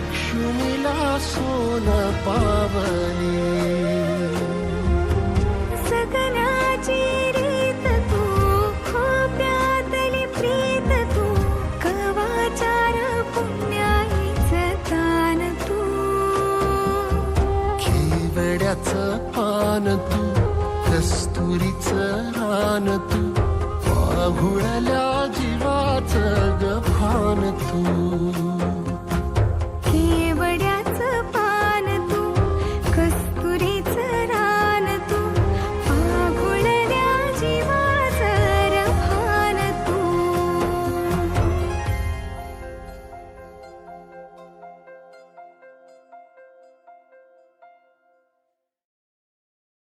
लक्ष्मीला सोन पावली. सगनाची रीत तू, खोप्यातली प्रीत तू, कवाचार पुण्याईचं तान तू. केवड्याचं पान तू, कस्तुरीचं रान तू, वाघुळल्या जीवाचं गभान तू.